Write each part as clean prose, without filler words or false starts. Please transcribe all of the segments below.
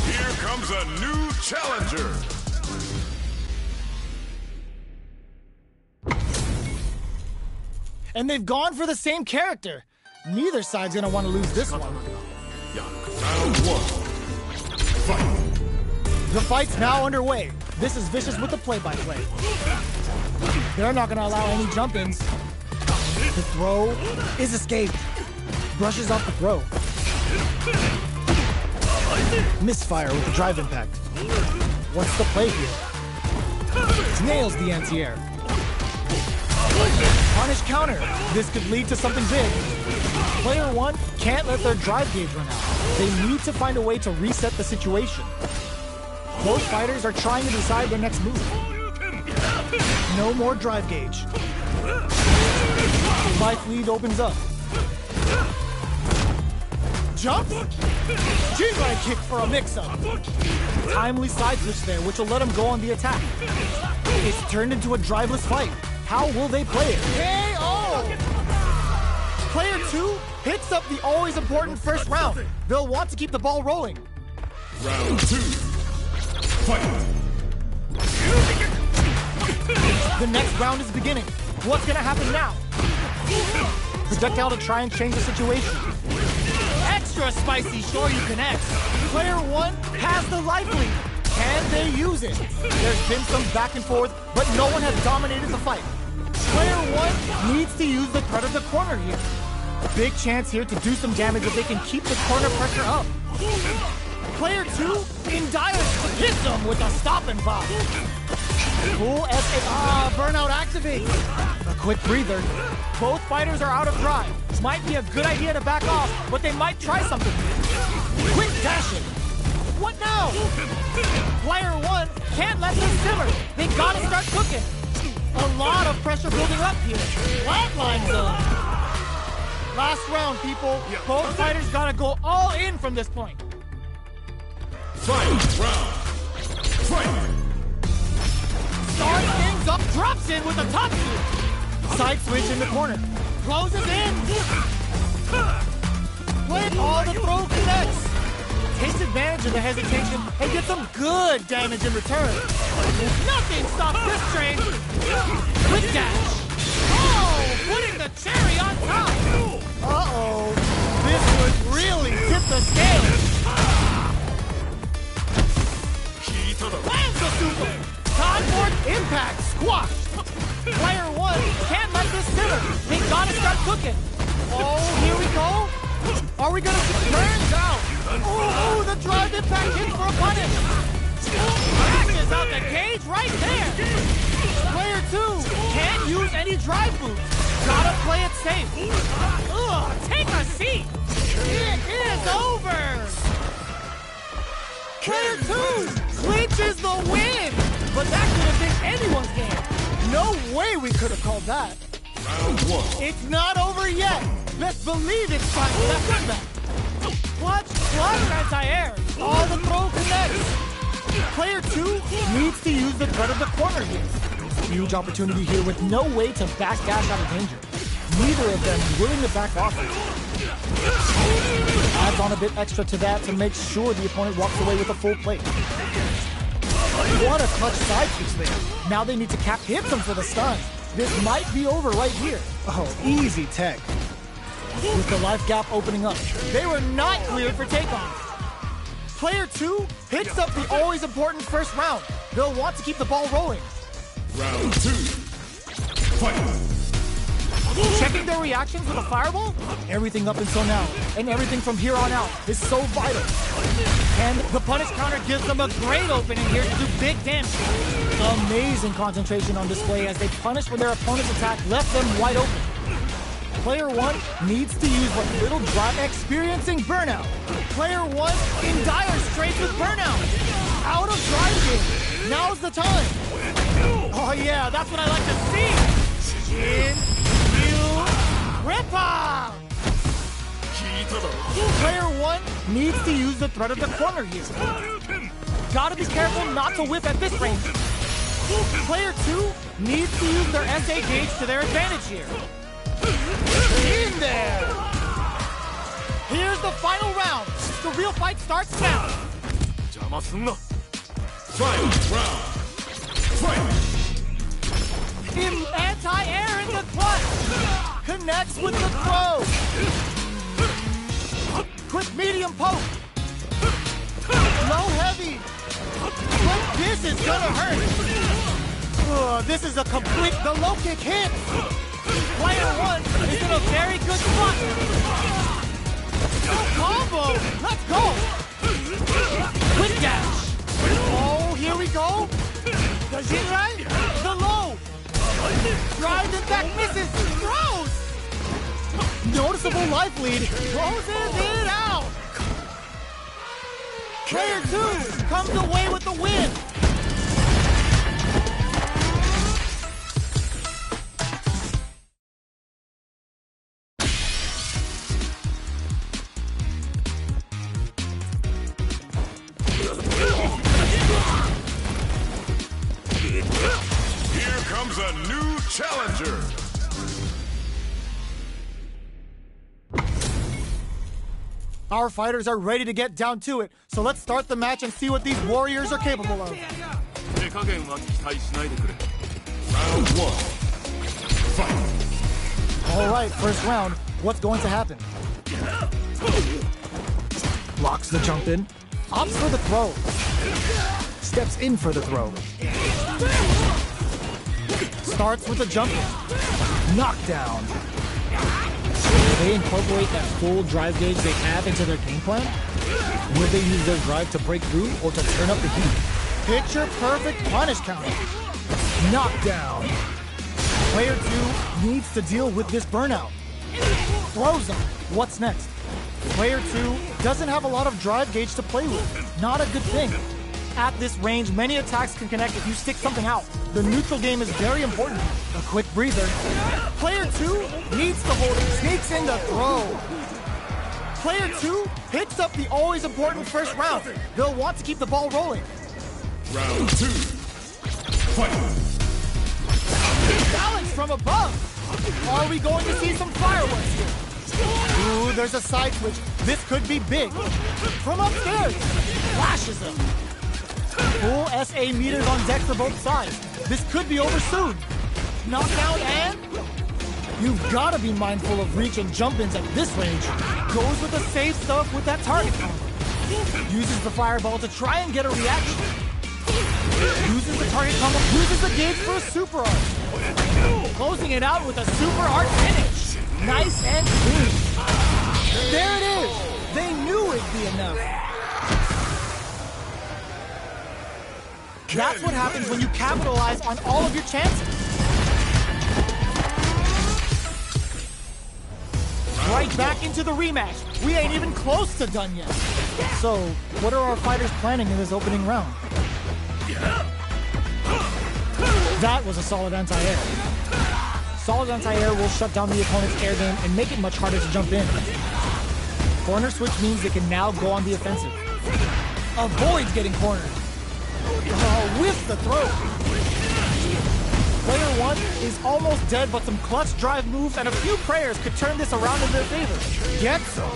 Here comes a new challenger. And they've gone for the same character. Neither side's gonna want to lose this one. Round one. Fight. The fight's now underway. This is Vicious with the play-by-play. They're not gonna allow any jump-ins. The throw is escaped. Brushes off the throw. Misfire with the drive impact. What's the play here? Nails the anti-air. Punish counter. This could lead to something big. Player one can't let their drive gauge run out. They need to find a way to reset the situation. Both fighters are trying to decide their next move. No more drive gauge. Life lead opens up. Jump? G-line kick for a mix-up. Timely side switch there, which will let him go on the attack. It's turned into a driveless fight. How will they play it? KO! Player two hits up the always important first round. They'll want to keep the ball rolling. Round two. Fight. The next round is beginning. What's gonna happen now? Projectile to try and change the situation. Extra spicy Shoryuken X. Player one has the life lead. Can they use it? There's been some back and forth, but no one has dominated the fight. Player one needs to use the threat of the corner here. Big chance here to do some damage if they can keep the corner pressure up. Player two in dire hits him with a stopping bomb. Full SA. Burnout activates. A quick breather. Both fighters are out of drive. Might be a good idea to back off, but they might try something here. Quick dashing. What now? Player one can't let this simmer. They gotta start cooking. A lot of pressure building up here. Flatline zone. Last round, people. Both fighters gotta go all in from this point. Fight round. Fight. Starts things up, drops in with a top two. Side switch in the corner. Closes in. Play all the throw connects. Takes advantage of the hesitation and gets some good damage in return. Nothing stops this train. Quick dash. Oh, putting the cherry on top. Uh-oh. This would really tip the scale. Lands the super. Concord impact squashed. Player one can't let this simmer. They gotta start cooking. Oh, here we go. Are we gonna see turns out? Oh, the drive impact hits for a punish. Crashes out the cage right there. Player two can't use any drive moves. Gotta play it safe. Ugh, take a seat. It is over. Player two clinches the win. But that could have been anyone's game. No way we could have called that. Round one. It's not over yet. Let's believe it's time for that comeback. Clutch plus anti-air. All the throw connects. Player two needs to use the threat of the corner here. Huge opportunity here with no way to backdash out of danger. Neither of them willing to back off. Adds on a bit extra to that to make sure the opponent walks away with a full plate. What a clutch side switch there. Now they need to hit them for the stun. This might be over right here. Oh, easy tech. With the life gap opening up, they were not cleared for takeoff. Player two hits up the always important first round. They'll want to keep the ball rolling. Round two. Fight. Check Blocking their reactions with a fireball? Everything up until now, and everything from here on out, is so vital. And the punish counter gives them a great opening here to do big damage. Amazing concentration on display as they punish when their opponent's attack left them wide open. Player 1 needs to use what little drive experiencing burnout. Player 1 in dire straits with burnout. Out of drive game. Now's the time. Oh yeah, that's what I like to see. In, you, rip off. Player 1 needs to use the threat of the corner here. Gotta be careful not to whip at this range. Player 2 needs to use their SA gauge to their advantage here. In there! Here's the final round. The real fight starts now. Final round. Fight. In anti-air in the clutch. Connects with the throw. Quick medium poke. Low heavy. But this is gonna hurt. This is a complete, the low kick hits. Player 1 is in a very good spot. Combo! Let's go! Quick dash! Oh, here we go! The Jinrai, the low! Drives in back, misses, throws! Noticeable life lead, closes it out! Player 2 comes away with the win! A new challenger. Our fighters are ready to get down to it, so let's start the match and see what these warriors are capable of. Round 1. Fight. All right, first round. What's going to happen? Blocks the jump in, opts for the throw, steps in for the throw. Starts with a jump in. Knockdown. Will they incorporate that full drive gauge they have into their game plan? Will they use their drive to break through or to turn up the heat? Picture perfect punish counter. Knockdown. Player 2 needs to deal with this burnout. Throws him. What's next? Player 2 doesn't have a lot of drive gauge to play with. Not a good thing. At this range, many attacks can connect if you stick something out. The neutral game is very important. A quick breather. Player 2 needs to hold it, sneaks in the throw. Player 2 picks up the always important first round. They'll want to keep the ball rolling. Round 2. Fight. Balance from above. Are we going to see some fireworks here? Ooh, there's a side switch. This could be big. From upstairs. Flashes him. Full SA meters on deck for both sides. This could be over soon. Knockdown and... You've got to be mindful of reach and jump-ins at this range. Goes with the safe stuff with that target combo. Uses the fireball to try and get a reaction. Uses the target combo, uses the gauge for a super art. Closing it out with a super art finish. Nice and clean. There it is. They knew it'd be enough. That's what happens when you capitalize on all of your chances. Right back into the rematch. We ain't even close to done yet. So, what are our fighters planning in this opening round? That was a solid anti-air. Solid anti-air will shut down the opponent's air game and make it much harder to jump in. Corner switch means they can now go on the offensive. Avoids getting cornered. Whiff the throw. Player 1 is almost dead, but some clutch drive moves and a few prayers could turn this around in their favor. Gets some.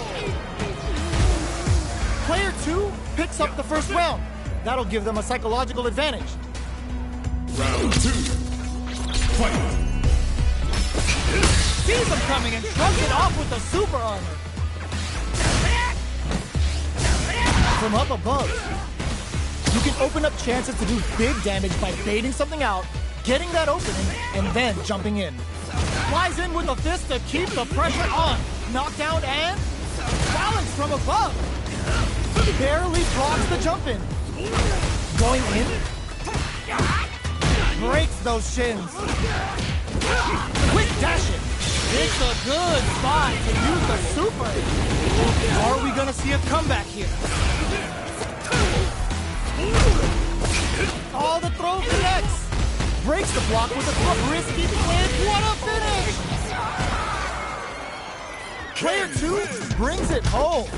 Player 2 picks up the first round. That'll give them a psychological advantage. Round 2. Fight. Sees them coming and shrugs it off with the super armor. From up above. You can open up chances to do big damage by baiting something out, getting that opening, and then jumping in. Flies in with a fist to keep the pressure on. Knockdown and balance from above. Barely blocks the jump in. Going in. Breaks those shins. Quick dash it. It's a good spot to use the super. Are we gonna see a comeback here? All the throw connects. Breaks the block with a risky flip. What a finish! Player 2 brings it home.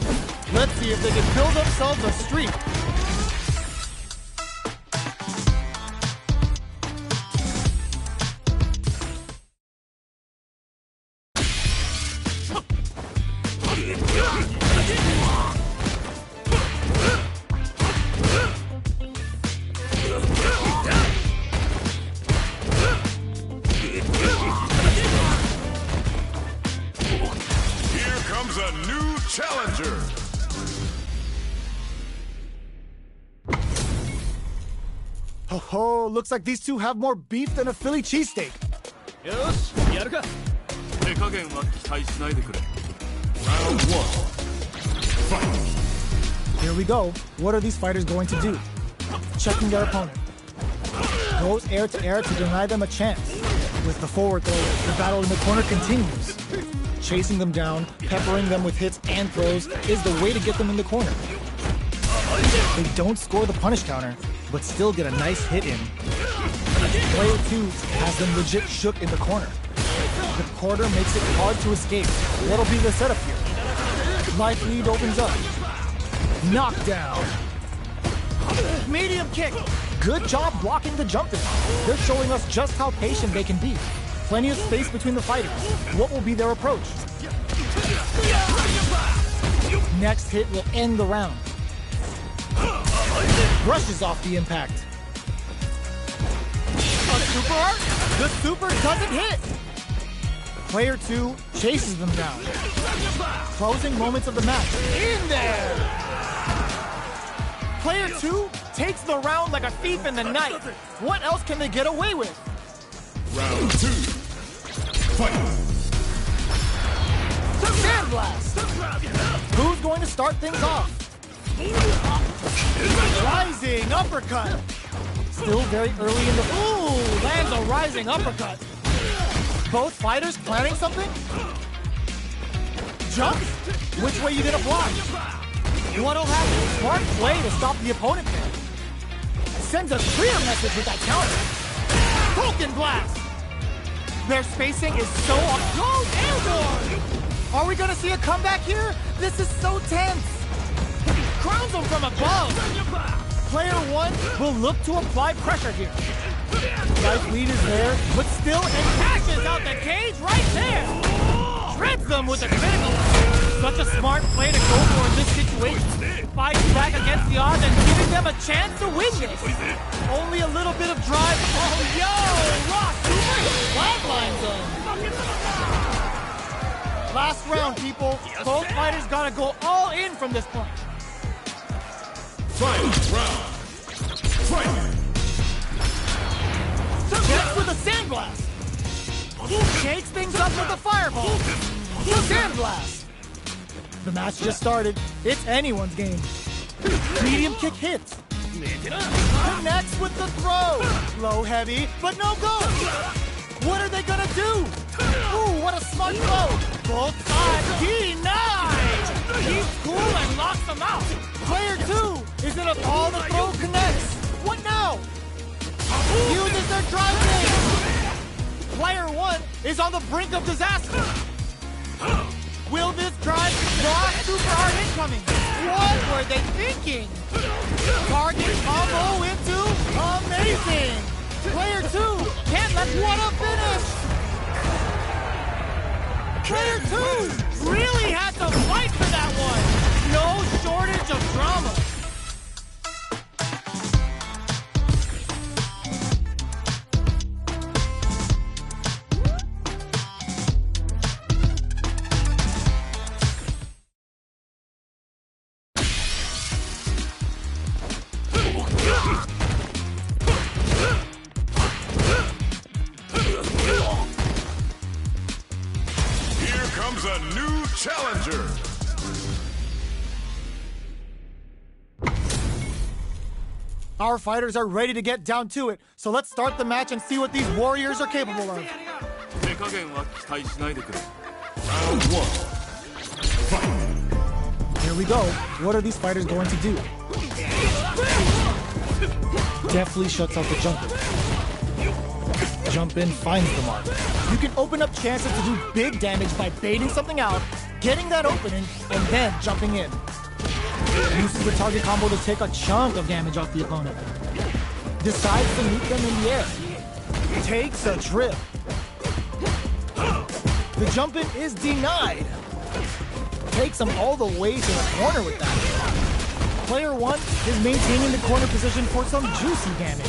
Let's see if they can build themselves a streak. A new challenger. Oh, looks like these two have more beef than a Philly cheesesteak. Round 1. Fight. Here we go. What are these fighters going to do? Checking their opponent. Goes air to deny them a chance. With the forward throw, the battle in the corner continues. Chasing them down, peppering them with hits and throws is the way to get them in the corner. They don't score the punish counter, but still get a nice hit in. Player 2 has them legit shook in the corner. The quarter makes it hard to escape. What'll be the setup here? Life lead opens up. Knockdown. Medium kick. Good job blocking the jump in. They're showing us just how patient they can be. Plenty of space between the fighters. What will be their approach? Next hit will end the round. Brushes off the impact. A super art? The super doesn't hit. Player 2 chases them down. Closing moments of the match. In there! Player 2 takes the round like a thief in the night. What else can they get away with? Round 2. Fight. Sandblast! Who's going to start things off? Rising uppercut! Still very early in the... Ooh! Lands a rising uppercut. Both fighters planning something? Jumps? Which way you gonna block? What'll happen? Smart play to stop the opponent there. Sends a clear message with that counter. Vulcan Blast! Their spacing is so on. Go airborne! Are we gonna see a comeback here? This is so tense. Crowns them from above. Player 1 will look to apply pressure here. Life lead is there, but still cashes out the cage right there. Shreds them with a critical. Such a smart play to go for in this situation. Fighting back against the odds and giving them a chance to win this. Only a little bit of drive. Oh, yo! Rock Super flatlines them. Last round, people. Both fighters gotta go all in from this point. Final round. Fight. Gets with a sandblast. Shakes things up with a fireball. Sandblast. The match just started. It's anyone's game. Medium kick hits. Connects with the throw. Low heavy, but no go. What are they gonna do? Ooh, what a smart throw. Both sides denied. Keeps cool and locks them out. Player 2 is in a all the throw connects. What now? Uses their drive game. Player 1 is on the brink of disaster. Will this drive rock super hard incoming? What were they thinking? Target combo into amazing. Player 2 can't let what a finish. Player 2 really had to fight for that one. No shortage of drama. the new challenger. Our fighters are ready to get down to it, so let's start the match and see what these warriors are capable of. 手加減は期待しないでくれ。 Round 1. Fight. Here we go. What are these fighters going to do? Deftly shuts out the jump in. Jump in finds the mark. You can open up chances to do big damage by baiting something out, getting that opening, and then jumping in. Uses the target combo to take a chunk of damage off the opponent. Decides to meet them in the air. Takes a trip. The jump in is denied. Takes him all the way to the corner with that. Player 1 is maintaining the corner position for some juicy damage.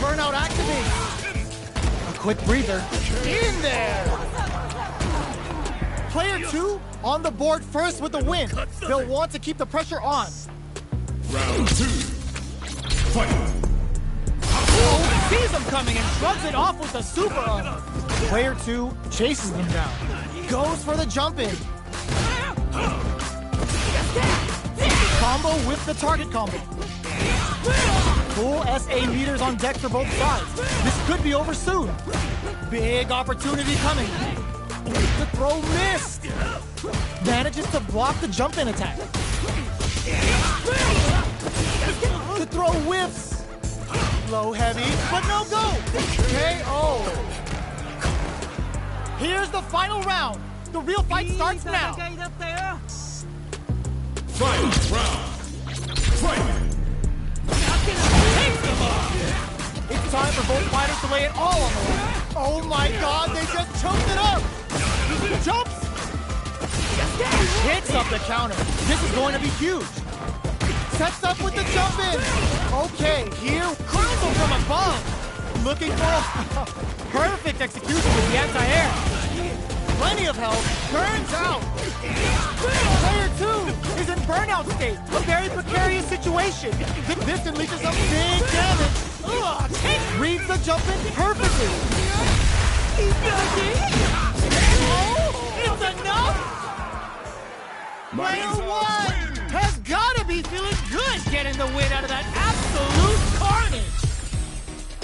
Burnout activates. A quick breather. In there! Player 2 on the board first with the win. They'll want to keep the pressure on. Round 2. Fight. Oh, sees them coming and shrugs it off with the super armor. Player 2 chases them down. Goes for the jump in. Combo with the target combo. Full SA meters on deck for both sides. This could be over soon. Big opportunity coming. The throw missed. Manages to block the jump in attack. The throw whiffs. Low heavy, but no go. KO. Here's the final round. The real fight starts now. Final round. Fight. It's time for both fighters to lay it all on the line. Oh my god, they just choked it up. Jumps. Hits up the counter. This is going to be huge. Sets up with the jump in. Okay, here, crowns him from above. Looking for a perfect execution with the anti-air. Plenty of health, turns out. Player 2 is in burnout state, a very precarious situation. This unleashes some big damage. Reads the jump in perfectly. Oh, it's enough. Player 1 has got to be feeling good getting the win out of that absolute carnage.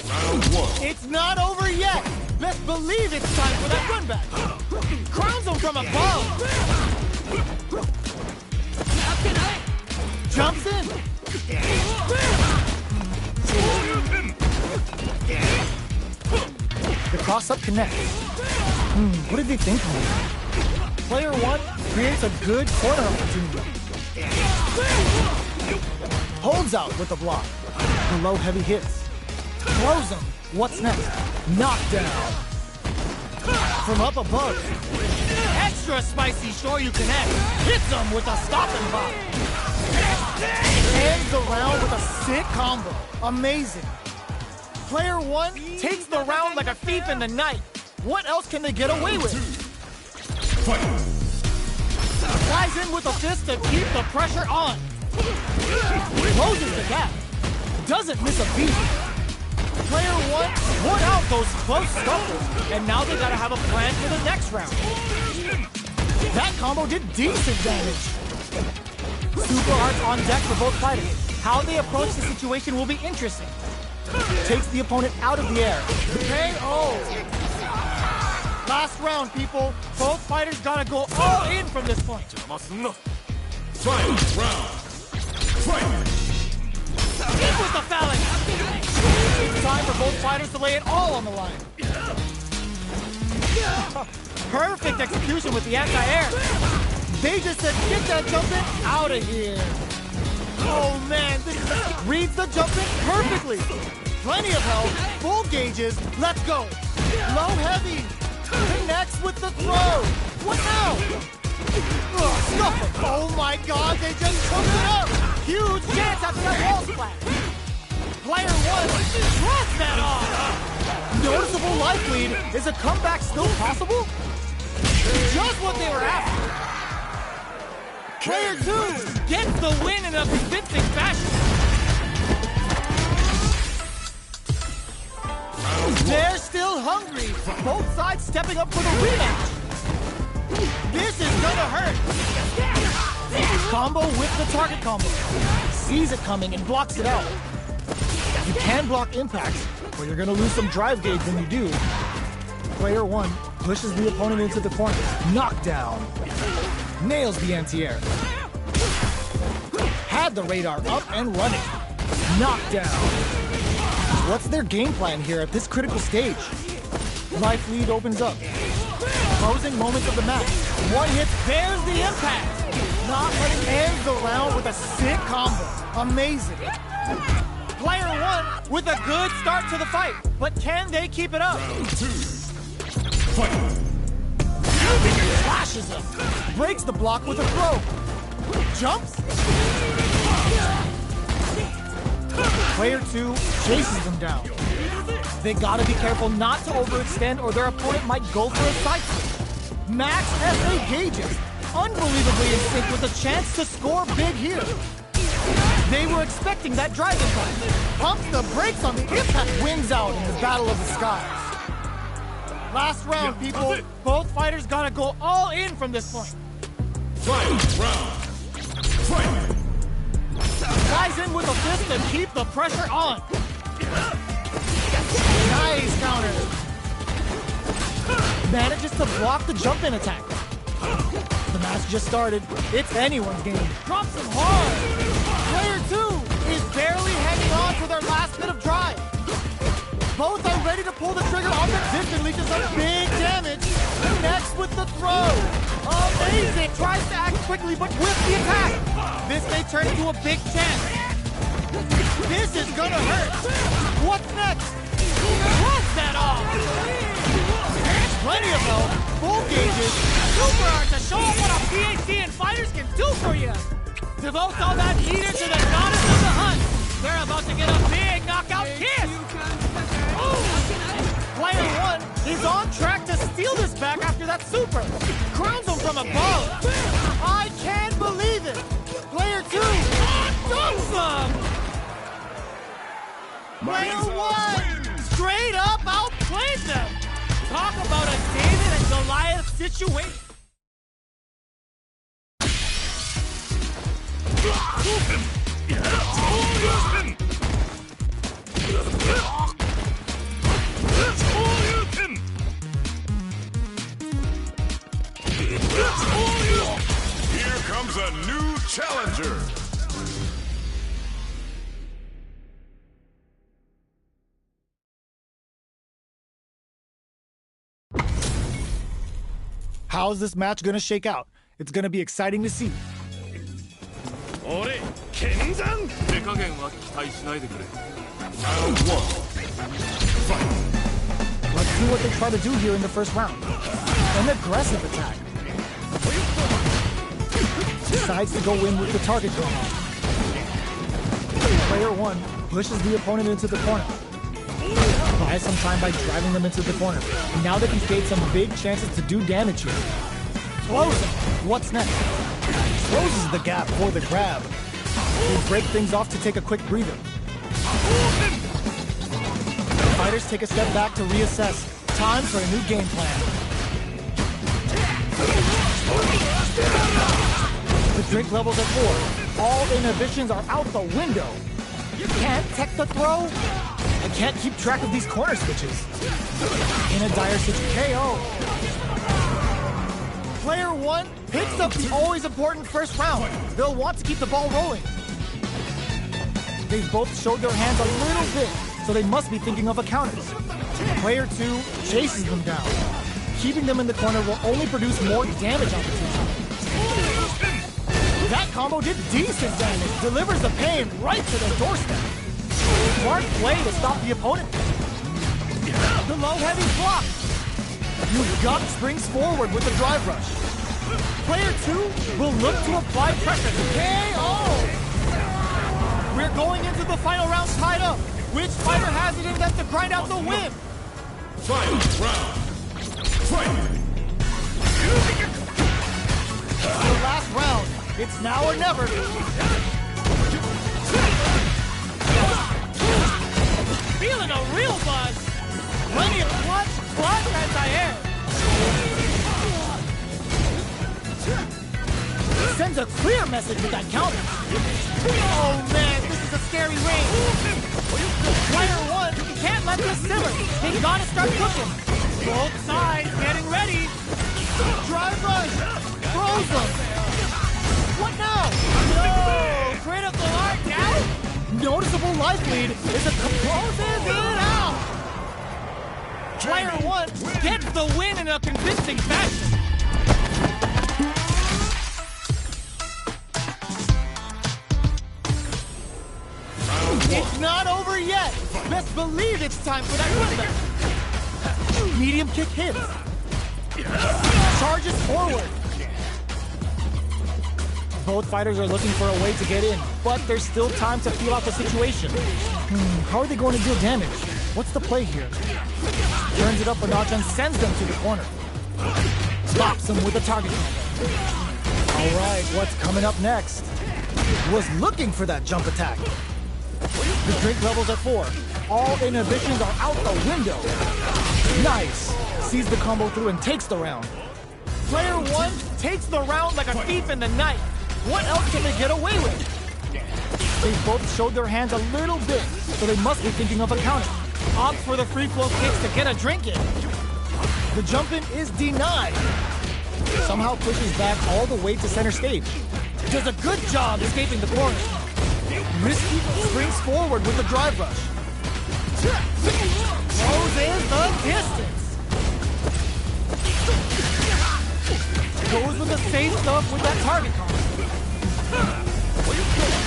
Round 1. It's not over yet. Best believe it's time for that run back. Crowns him from above. Jumps in. The cross-up connects. What did they think of me? Player 1 creates a good corner opportunity. Holds out with the block. The low heavy hits. Throws him. What's next? Knockdown. From up above. Extra spicy Shoryu connect. Hits him with a stopping block. Ends the round with a sick combo. Amazing. Player 1 takes the round like a thief in the night. What else can they get away with? Fight. Flies in with a fist to keep the pressure on. Closes the gap. Doesn't miss a beat. Player 1 won out those close scuffles, and now they gotta have a plan for the next round. That combo did decent damage. Super arts on deck for both fighters. How they approach the situation will be interesting. Takes the opponent out of the air. KO! Last round, people. Both fighters gotta go all in from this point. Final round. Fight. Keep with the phalanx! It's time for both fighters to lay it all on the line. Perfect execution with the anti-air. They just said, get that jump in out of here. Oh man, reads the jump in perfectly. Plenty of health, full gauges, let's go. Low heavy, connects with the throw. What now? Scuffle. Oh my god, they just took it up. Huge chance after that wall splash. Player 1 drops that off. Noticeable life lead. Is a comeback still possible? Just what they were after. Player 2 gets the win in a convincing fashion. They're still hungry. Both sides stepping up for the rematch. This is gonna hurt! Combo with the target combo. Sees it coming and blocks it out. You can block impacts, but you're gonna lose some drive gauge when you do. Player 1 pushes the opponent into the corner. Knockdown. Nails the anti-air. Had the radar up and running. Knockdown. What's their game plan here at this critical stage? Life lead opens up. Closing moments of the match. One hit, there's the impact. Not letting ends the round with a sick combo. Amazing. Player 1 with a good start to the fight, but can they keep it up? Round 2. Fight. Flashes him. Breaks the block with a throw. Jumps. Player 2 chases them down. They gotta be careful not to overextend or their opponent might go for a side switch. Max FA gauges. Unbelievably in sync with a chance to score big here. They were expecting that drive impact. Pumps the brakes on the impact. Wins out in the battle of the skies. Last round, people. Both fighters gotta go all in from this point. Final round. Fight. Guys in with a fist to keep the pressure on. Nice counter. Manages to block the jump-in attack. The match just started. It's anyone's game. Drops him hard. Player 2 is barely hanging on to their last bit of drive. Both are ready to pull the trigger on the dip and leaches some big damage. Next with the throw. Amazing. Tries to act quickly, but with the attack. This may turn into a big chance. This is gonna hurt. What's next? What's that off? Plenty of help. Full gauges. Super art to show off what a PhD and fighters can do for you. Devote all that heater to the goddess of the hunt. They're about to get a big knockout kiss. Player 1 is on track to steal this back after that super. Crowns him from above. I can't believe it. Player 2 awesome. Player 1 straight up outplayed them. Talk about a David and Goliath situation. Here comes a new challenger. How's this match gonna shake out? It's gonna be exciting to see. 俺剣山手加減は期待しないでくれ Round 1. Fight. Let's see what they try to do here in the first round. An aggressive attack. Decides to go in with the target draw. Player 1 pushes the opponent into the corner. Buys some time by driving them into the corner. Now they can create some big chances to do damage here. Closing. What's next? Closes the gap for the grab. They break things off to take a quick breather. Fighters take a step back to reassess. Time for a new game plan. The drink level's at 4. All inhibitions are out the window. You can't tech the throw. I can't keep track of these corner switches. In a dire situation, KO. Player 1 picks up the always important first round. They'll want to keep the ball rolling. They've both showed their hands a little bit, so they must be thinking of a counter. Player 2 chases them down. Keeping them in the corner will only produce more damage opportunity. That combo did decent damage. Delivers the pain right to their doorstep. Smart play to stop the opponent. The low heavy block. Yuguk springs forward with the drive rush. Player 2 will look to apply pressure. KO! We're going into the final round tied up. Which fighter has it in them to grind out the win? Final round. Fight. The last round. It's now or never. Feeling a real buzz. Plenty of clutch anti-air. sends a clear message with that counter. Oh man, this is a scary range. Player one can't let this simmer. They gotta start cooking. Both sides getting ready. Drive rush. Throws them. What now? No! Critical art out? Noticeable life lead is a closes it out. Player one gets the win in a convincing fashion. It's not over yet. Best believe it's time for that comeback. Medium kick hits. Charges forward. Both fighters are looking for a way to get in, but there's still time to feel out the situation. How are they going to deal damage? What's the play here? Turns it up a notch and sends them to the corner. Stops them with a target. All right, what's coming up next? Was looking for that jump attack. The drink level's at 4. All inhibitions are out the window. Nice. Sees the combo through and takes the round. Player one takes the round like a thief in the night. What else can they get away with? They both showed their hands a little bit, so they must be thinking of a counter. Opt for the free flow kicks to get a drink in. The jump in is denied. Somehow pushes back all the way to center stage. Does a good job escaping the corner. Risky springs forward with the drive rush. Closes the distance. Goes with the safe stuff with that target combo.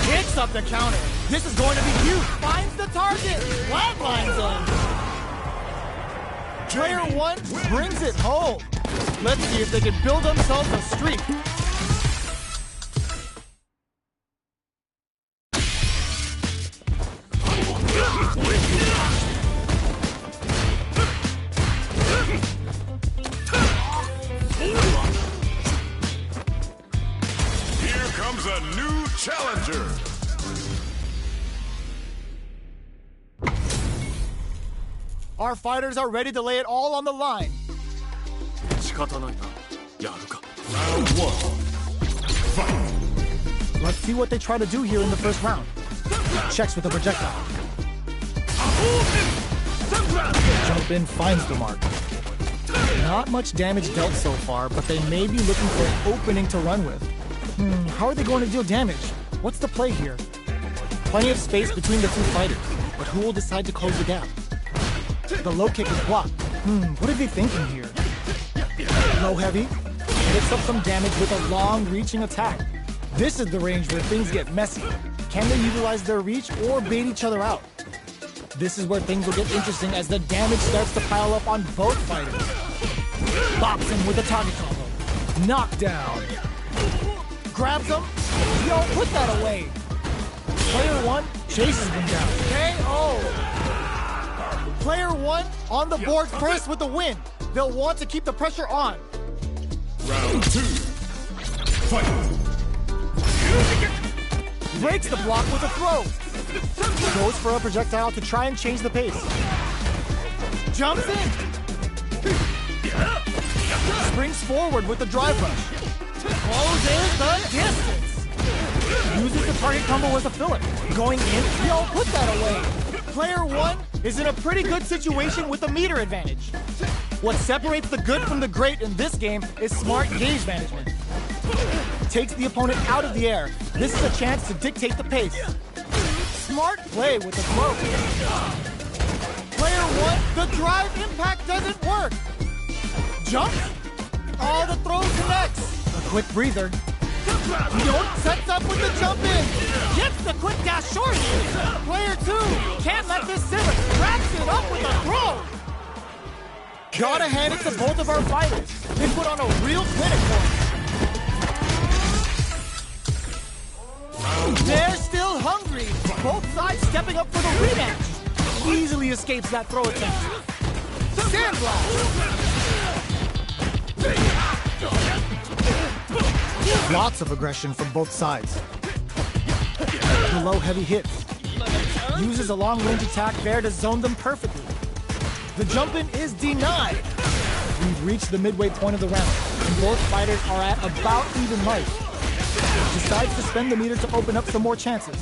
Picks up the counter. This is going to be huge. Finds the target. Flatlines him. Player one brings it home. Let's see if they can build themselves a streak. Here comes a new challenger. Our fighters are ready to lay it all on the line. 仕方ないな。やるか。 Round 1. Fight. Let's see what they try to do here in the first round. Checks with a projectile. Jump in finds the mark. Not much damage dealt so far, but they may be looking for an opening to run with. How are they going to deal damage? What's the play here? Plenty of space between the two fighters, but who will decide to close the gap? The low kick is blocked. What are they thinking here? Low heavy picks up some damage with a long-reaching attack. This is the range where things get messy. Can they utilize their reach or bait each other out? This is where things will get interesting as the damage starts to pile up on both fighters. Bops him with a target combo. Knockdown. Grabs him. Yo, put that away. Player one chases him down. KO. Player one on the board first with the win. They'll want to keep the pressure on. Round 2. Fight. Breaks the block with a throw. Goes for a projectile to try and change the pace. Jumps in. Springs forward with the drive rush. Closes the distance. Uses the target combo as a filler. Going in. Yo, put that away. Player one is in a pretty good situation with a meter advantage. What separates the good from the great in this game is smart gauge management. Takes the opponent out of the air. This is a chance to dictate the pace. Smart play with the throw. Player one, the drive impact doesn't work. Jump. Oh, the throw connects. A quick breather. Yoke sets up with the jump in. Gets the quick dash short. Player two can't let this simmer. Wraps it up with a throw. Gotta hand it to both of our fighters. They put on a real clinic for it. They're still hungry. Both sides stepping up for the rematch. Easily escapes that throw attempt. Sandblast. Lots of aggression from both sides. The low heavy hits. Uses a long range attack there to zone them perfectly. The jump in is denied. We've reached the midway point of the round, and both fighters are at about even life. Decides to spend the meter to open up some more chances.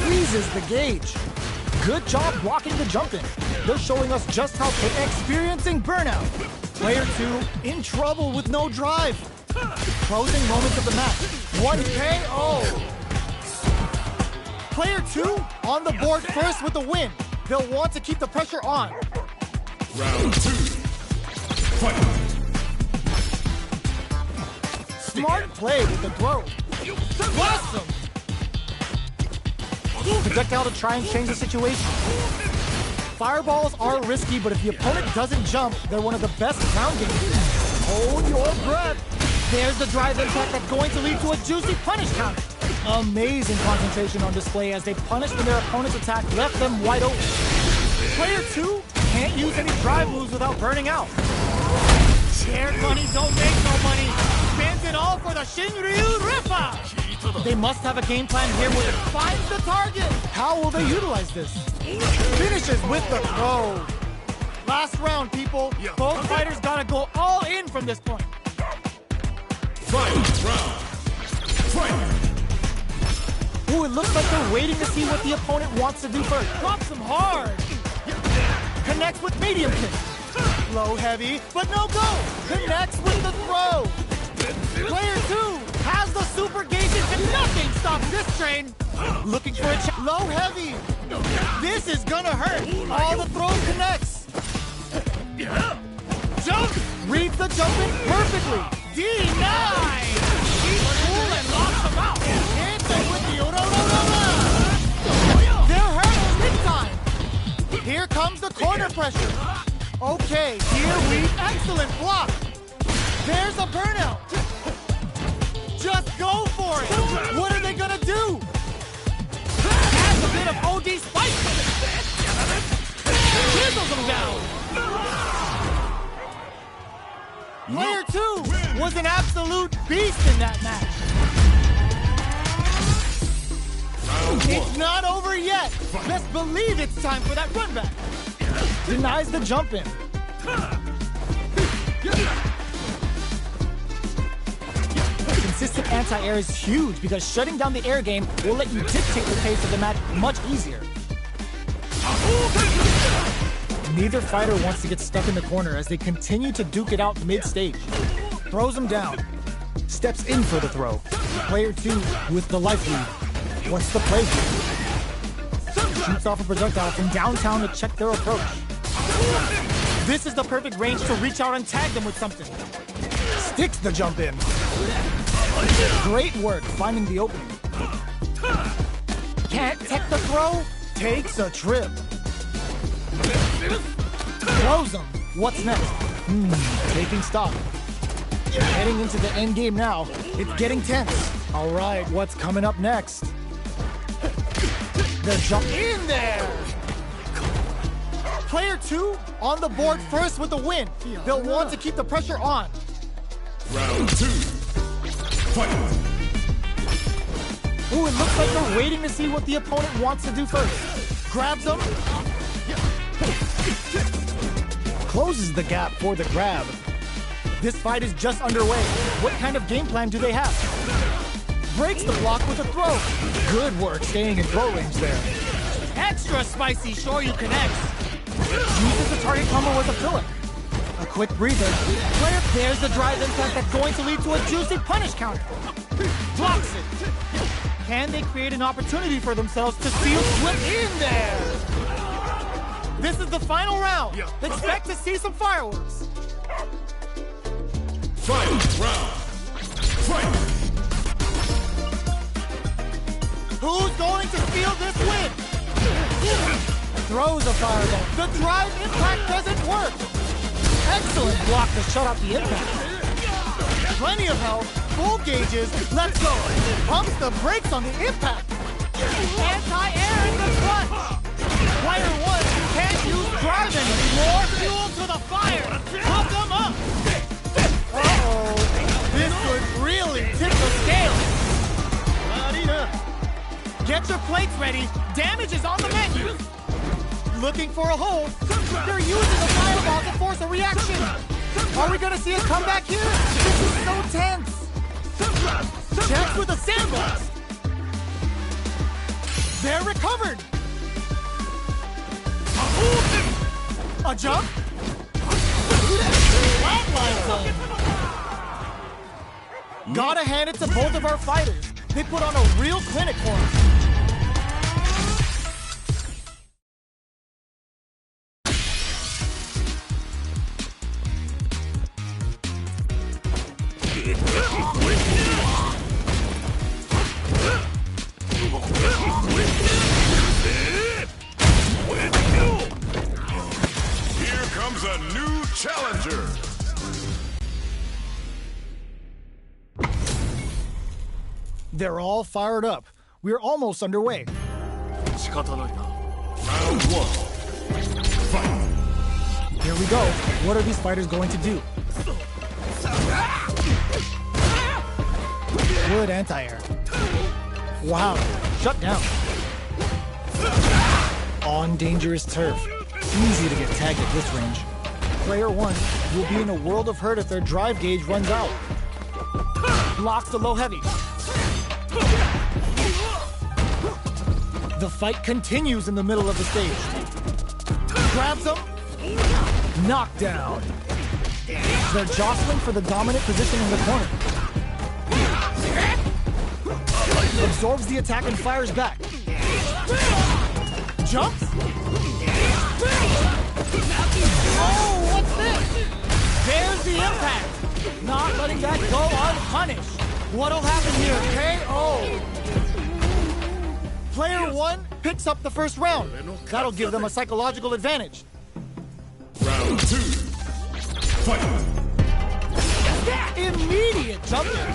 Freezes the gauge. Good job blocking the jump in. They're showing us just how experiencing burnout. Player 2 in trouble with no drive. Closing moments of the match. 1 KO. Player 2 on the board first with the win. They'll want to keep the pressure on. Round 2. Fight. Smart play with the throw. Awesome. Projectile to try and change the situation. Fireballs are risky, but if the opponent doesn't jump, they're one of the best ground games. Hold your breath. There's the drive impact that's going to lead to a juicy punish counter. Amazing concentration on display as they punish when their opponent's attack left them wide open. Player 2 can't use any drive moves without burning out. Shared money don't make no money. Spends it all for the Shinryu Rippa. They must have a game plan here where it finds the target. How will they utilize this? Finishes with the throw. Last round, people. Both fighters gotta go all in from this point. Fight round. Fight. Ooh, it looks like they're waiting to see what the opponent wants to do first. Drops him hard. Connects with medium kick. Low heavy, but no go. Connects with the throw. Player 2 has the super gauges and nothing stops this train. Looking for a low heavy. This is gonna hurt. All the throw connects. Jump. Reads the jump in perfectly. Denied. He's cool and locks him out. Hits him with the Orororora. They're hurt big time. Here comes the corner pressure. Okay, here we excellent block. There's a burnout. Just go for it. What are they gonna do? Adds a bit of OD spice. Chisels him down. Player 2 was an absolute beast in that match. It's not over yet. Best believe it's time for that run back. Denies the jump in. Consistent anti-air is huge because shutting down the air game will let you dictate the pace of the match much easier. Neither fighter wants to get stuck in the corner as they continue to duke it out mid-stage. Throws him down. Steps in for the throw. Player 2 with the life lead. What's the play here? Shoots off a projectile from downtown to check their approach. This is the perfect range to reach out and tag them with something. Sticks the jump in. Great work finding the opening. Can't tech the throw? Takes a trip. Throws him. What's next? Taking stock. Heading into the end game now. It's getting tense. All right, what's coming up next? The jump in there. Player 2 on the board first with the win. They'll want to keep the pressure on. Round 2. Fight. Ooh, it looks like they're waiting to see what the opponent wants to do first. Grabs him. Closes the gap for the grab. This fight is just underway. What kind of game plan do they have? Breaks the block with a throw. Good work staying in throw range there. Extra spicy Shoryu connects. Uses the target combo as a filler. A quick breather. Player there's the drive impact that's going to lead to a juicy punish counter. Blocks it. Can they create an opportunity for themselves to seal slip in there? This is the final round. Expect to see some fireworks. Fight round. Fight. Who's going to steal this win? Throws a fireball. The drive impact doesn't work. Excellent block to shut out the impact. Plenty of health, full gauges, let's go. Pumps the brakes on the impact. Anti-air in the front. Player 1 can't use drive anymore. Fuel to the fire. Pump them up. Uh-oh. This could really tip the scale. Get your plates ready. Damage is on the menu. Looking for a hold. They're using the fireball to force a reaction. Are we going to see a comeback here? This is so tense. Checks with a sandblast! They're recovered! A jump? Flatline zone! Gotta hand it to both of our fighters. They put on a real clinic for us. Here comes a new challenger. They're all fired up. We're almost underway. 仕方ないな。 Round one. Fight. Here we go. What are these fighters going to do? Good anti-air. Wow, shut down. On dangerous turf. Easy to get tagged at this range. Player one will be in a world of hurt if their drive gauge runs out. Blocks the low heavy. The fight continues in the middle of the stage. Grabs him. Knockdown. They're jostling for the dominant position in the corner. Absorbs the attack and fires back. Jumps. Oh, what's this? There's the impact. Not letting that go unpunished. What'll happen here? KO. Player one picks up the first round. That'll give them a psychological advantage. Round two. Fight. Immediate jump in.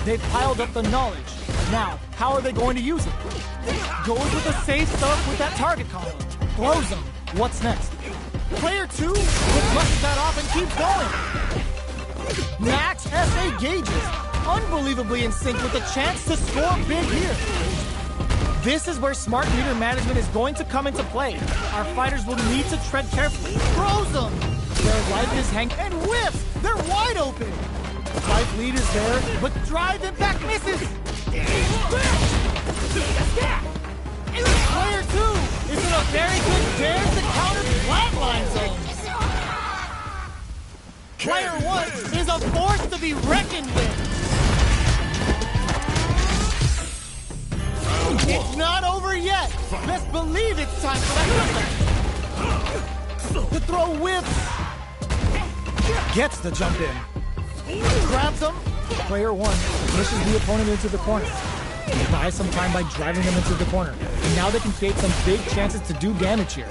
They've piled up the knowledge. Now, how are they going to use it? Goes with the safe stuff with that target combo. Throws them. What's next? Player two brushes that off and keeps going. Max SA gauges. Unbelievably in sync with a chance to score big here. This is where smart meter management is going to come into play. Our fighters will need to tread carefully. Throws them. Their life is hanging and whiffs. They're wide open. Life lead is there, but drive impact misses. Player two is in a very good dares to counter flatline zone. Player one is a force to be reckoned with. It's not over yet. Best believe it's time for that comeback. The throw whips. Gets the jump in. Grabs him. Player one pushes the opponent into the corner. Buys some time by driving them into the corner. And now they can create some big chances to do damage here.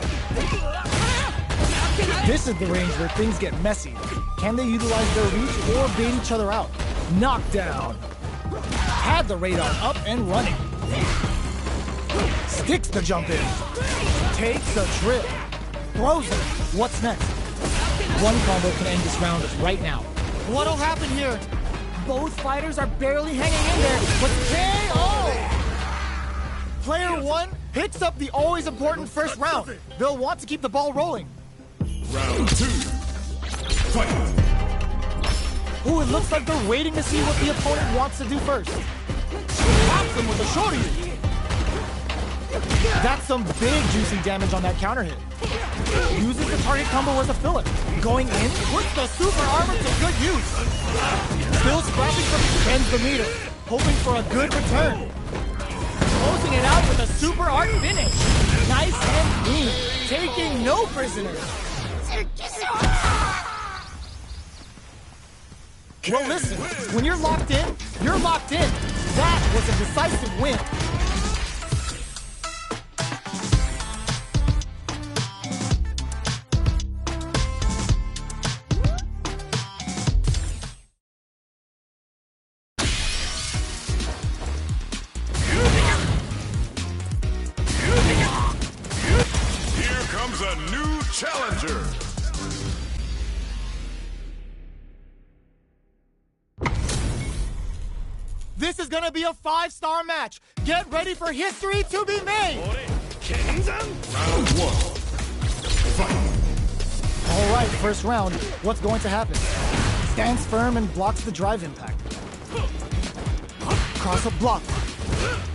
This is the range where things get messy. Can they utilize their reach or bait each other out? Knockdown. Had the radar up and running. Sticks the jump in. Takes a trip. Throws it. What's next? One combo can end this round right now. What'll happen here? Both fighters are barely hanging in there, but KO! Player one picks up the always important first round. They'll want to keep the ball rolling. Round two. Fight. Ooh, it looks like they're waiting to see what the opponent wants to do first. Pops them with a shorty. That's some big juicy damage on that counter hit. Uses the target combo as a filler. Going in, puts the super armor to good use. Still scrapping from bends the meter, hoping for a good return. Closing it out with a super art finish. Nice and clean, taking no prisoners. Well, listen, when you're locked in, you're locked in. That was a decisive win. Here comes a new challenger. This is gonna be a 5-star match. Get ready for history to be made. Round one. Fight. All right, first round. What's going to happen? Stands firm and blocks the drive impact. cross up block.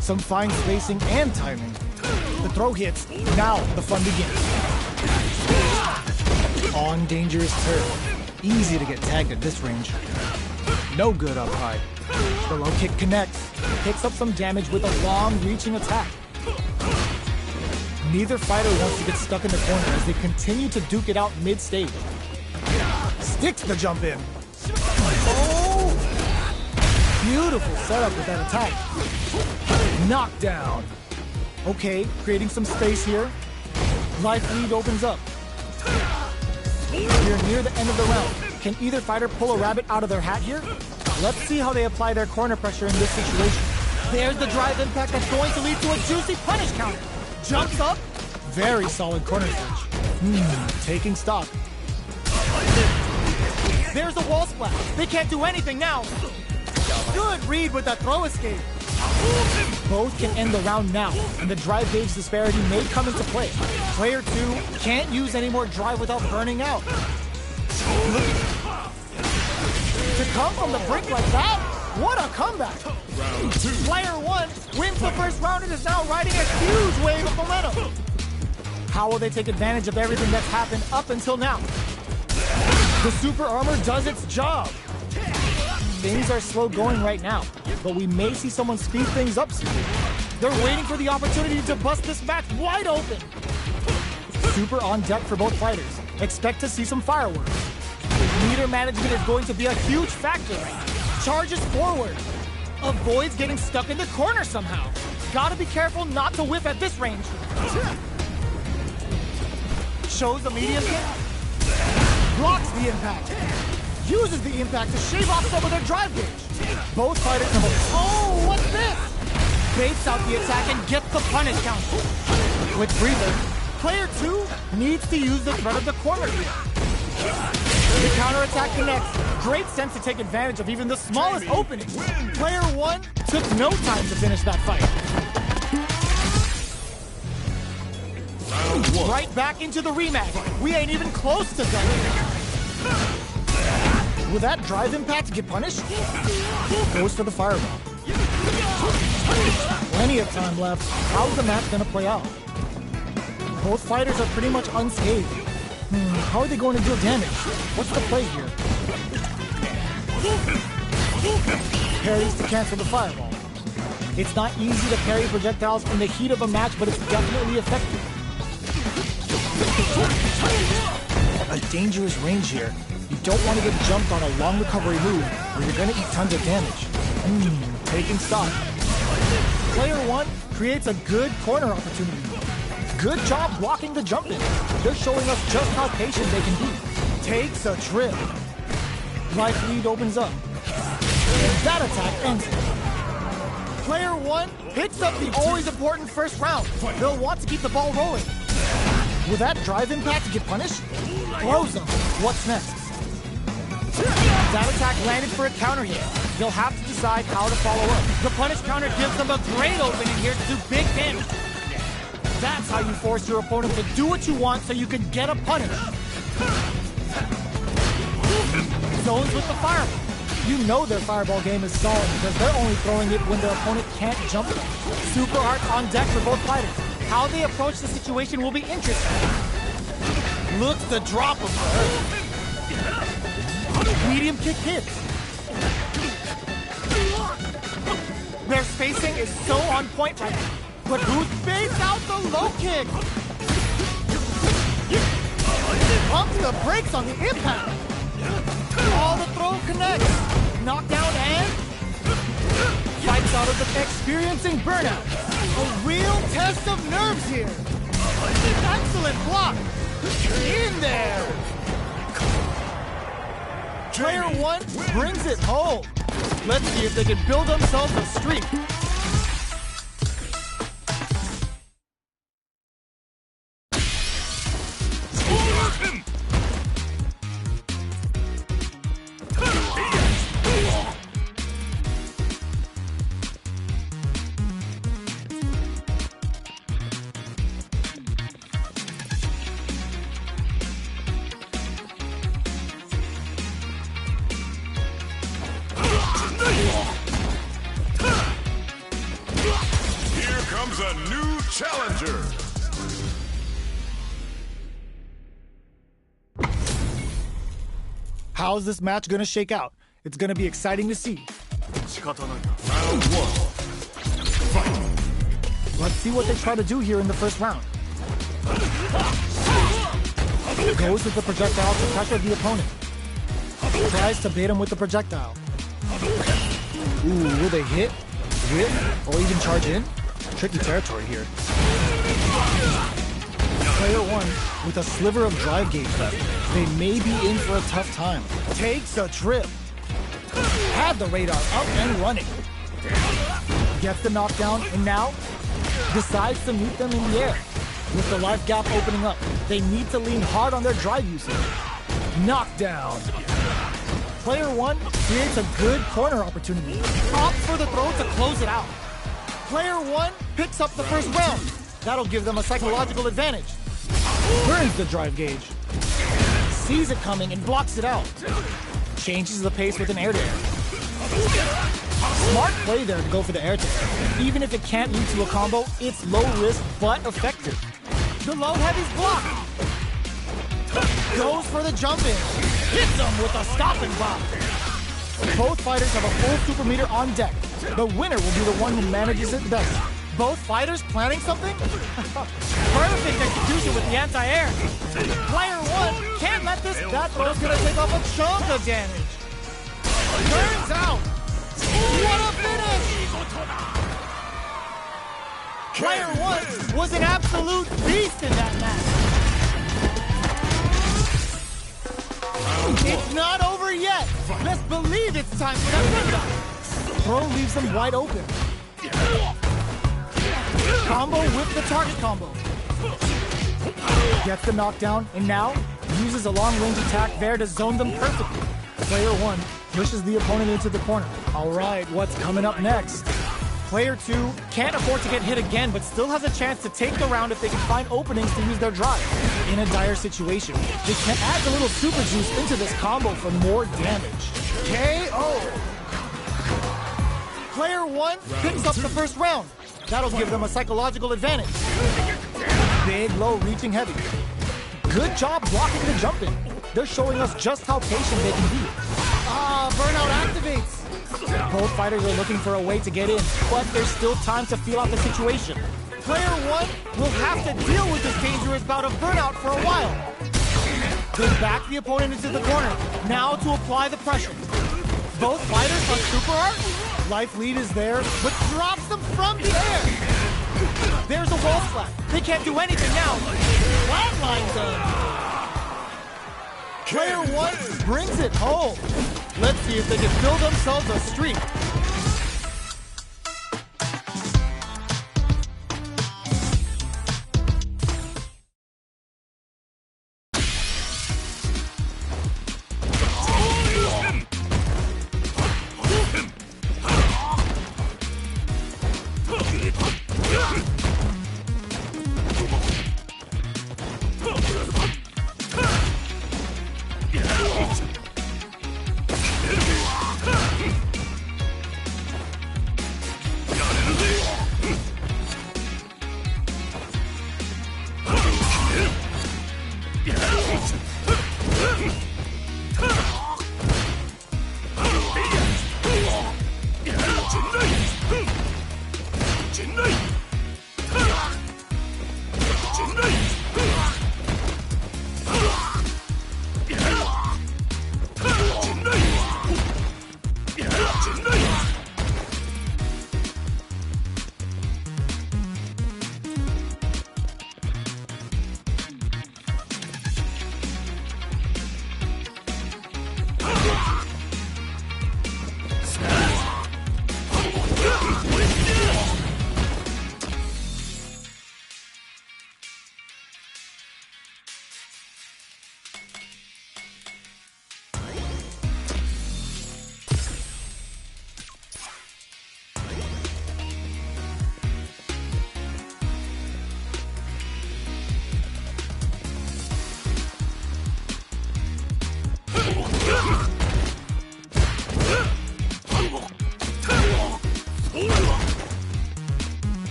Some fine spacing and timing. The throw hits. Now the fun begins. On dangerous turf. Easy to get tagged at this range. No good up high. The low kick connects. Picks up some damage with a long reaching attack. Neither fighter wants to get stuck in the corner as they continue to duke it out mid-stage. Sticks the jump in. Oh! Beautiful setup with that attack. Knockdown. Okay, creating some space here. Life lead opens up. We're near the end of the round. Can either fighter pull a rabbit out of their hat here? Let's see how they apply their corner pressure in this situation. There's the drive impact that's going to lead to a juicy punish counter. Jumps up. Very solid corner switch. Taking stock. There's a wall splash. They can't do anything now. Good read with that throw escape. Both can end the round now, and the drive gauge disparity may come into play. Player 2 can't use any more drive without burning out. To come from the brink like that? What a comeback! Round 2. Player 1 wins the first round and is now riding a huge wave of momentum. How will they take advantage of everything that's happened up until now? The super armor does its job. Things are slow going right now, but we may see someone speed things up soon. They're waiting for the opportunity to bust this match wide open. Super on deck for both fighters. Expect to see some fireworks. Meter management is going to be a huge factor. Charges forward. Avoids getting stuck in the corner somehow. Gotta be careful not to whiff at this range. Shows the medium kick. Blocks the impact. Uses the impact to shave off some of their drive gauge. Both fighters have a... Oh, what's this? Baits out the attack and gets the punish counter. Quick breather. Player 2 needs to use the threat of the corner here. The counterattack connects. Great sense to take advantage of even the smallest opening. Player 1 took no time to finish that fight. Right back into the rematch. We ain't even close to done. Will that drive impact get punished? Goes for the fireball. Plenty of time left. How's the match gonna play out? Both fighters are pretty much unscathed. How are they going to deal damage? What's the play here? Parries to cancel the fireball. It's not easy to parry projectiles in the heat of a match, but it's definitely effective. A dangerous range here. You don't want to get jumped on a long recovery move where you're going to eat tons of damage. Taking stock. Player 1 creates a good corner opportunity. Good job blocking the jump in. They're showing us just how patient they can be. Takes a trip. Life lead opens up. That attack ends it. Player 1 picks up the always important first round. They'll want to keep the ball rolling. Will that drive impact get punished? Throws them. What's next? That attack landed for a counter hit. They'll have to decide how to follow up. The punish counter gives them a great opening here to do big damage. That's how you force your opponent to do what you want so you can get a punish. Zones with the fireball. You know their fireball game is solid because they're only throwing it when their opponent can't jump them. Super arts on deck for both fighters. How they approach the situation will be interesting. Looks to drop them for her. Medium kick hits. Their spacing is so on point right now. But who spaced out the low kick? Pumps the brakes on the impact. All the throw connects. Knockdown and fights out of the experiencing burnout. A real test of nerves here. Excellent block. In there. Player 1 brings it home. Let's see if they can build themselves a streak. a new challenger. How's this match gonna shake out? It's gonna be exciting to see. Round one. Let's see what they try to do here in the first round. Goes with the projectile to pressure the opponent. Tries to bait him with the projectile. Ooh, will they hit, whip, or even charge in? Tricky territory here. Player one with a sliver of drive gauge left. They may be in for a tough time. Takes a trip. Had the radar up and running. Gets the knockdown and now decides to meet them in the air. With the life gap opening up, they need to lean hard on their drive usage. Knockdown. Player one creates a good corner opportunity. Opts for the throw to close it out. Player one picks up the first round. That'll give them a psychological advantage. Burns the drive gauge. Sees it coming and blocks it out. Changes the pace with an air-to-air. Smart play there to go for the air-to-air. Even if it can't lead to a combo, it's low risk but effective. The low heavy's blocked. Goes for the jump in. Hits them with a stop and block. Both fighters have a full super meter on deck. The winner will be the one who manages it best. Both fighters planning something? Perfect execution with the anti-air. Player one can't let this. That throw's gonna take off a chunk of damage. Turns out. What a finish! Player one was an absolute beast in that match. It's not over yet. Let's believe it's time for that window. Throw leaves them wide open. Combo with the target combo. Gets the knockdown and now uses a long-range attack there to zone them perfectly. Player one pushes the opponent into the corner. All right, what's coming up next? Player two can't afford to get hit again, but still has a chance to take the round if they can find openings to use their drive. In a dire situation, they can add a little super juice into this combo for more damage. KO! Player one picks up the first round. That'll give them a psychological advantage. Big, low, reaching heavy. Good job blocking the jump in. They're showing us just how patient they can be. Burnout activates. Both fighters are looking for a way to get in, but there's still time to feel out the situation. Player one will have to deal with this dangerous bout of burnout for a while. They back the opponent into the corner, now to apply the pressure. Both fighters on super art. Life lead is there, but drops them from the air. There's a wall slap. They can't do anything now. Flatline done. Player one brings it home. Let's see if they can build themselves a streak.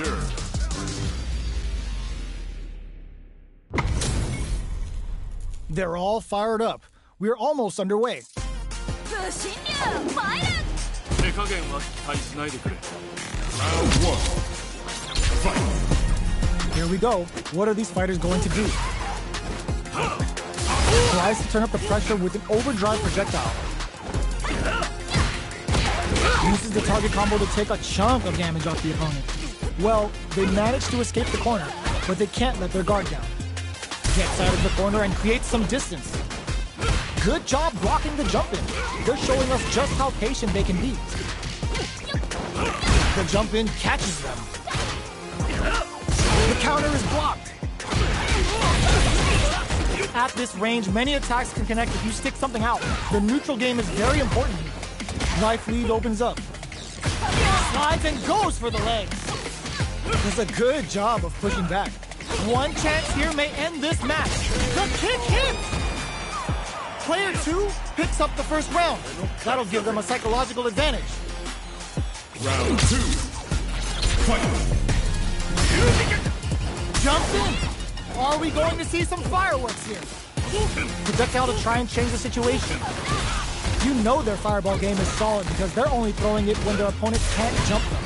challenger. They're all fired up. We're almost underway. 武神流ファイル手加減は期待しないでくれ Round one. Fight. Here we go. What are these fighters going to do? Tries to turn up the pressure with an overdrive projectile. Uses the target combo to take a chunk of damage off the opponent. Well, they managed to escape the corner, but they can't let their guard down. Gets out of the corner and creates some distance. Good job blocking the jump in. They're showing us just how patient they can be. The jump in catches them. The counter is blocked. At this range, many attacks can connect if you stick something out. The neutral game is very important here. Life lead opens up. Slides and goes for the legs. Does a good job of pushing back. One chance here may end this match. The kick hits! Player 2 picks up the first round. That'll give them a psychological advantage. Round two. Fight. Jump in! Are we going to see some fireworks here? Projectile to try and change the situation. You know their fireball game is solid because they're only throwing it when their opponent can't jump them.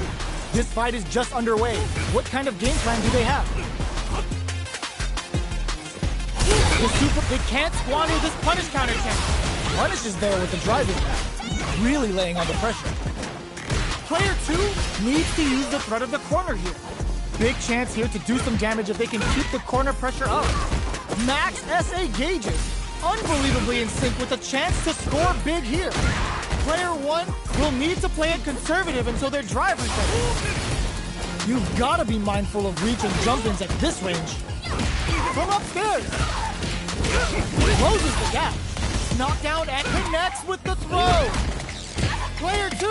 This fight is just underway. What kind of game plan do they have? They can't squander this punish counter chance. Punish is there with the drive impact, really laying on the pressure. Player 2 needs to use the threat of the corner here. Big chance here to do some damage if they can keep the corner pressure up. Max SA gauges, unbelievably in sync with a chance to score big here. Player 1 will need to play it conservative until their drive resets. You've got to be mindful of reach and jump-ins at this range. From upstairs. Closes the gap. Knockdown and connects with the throw. Player 2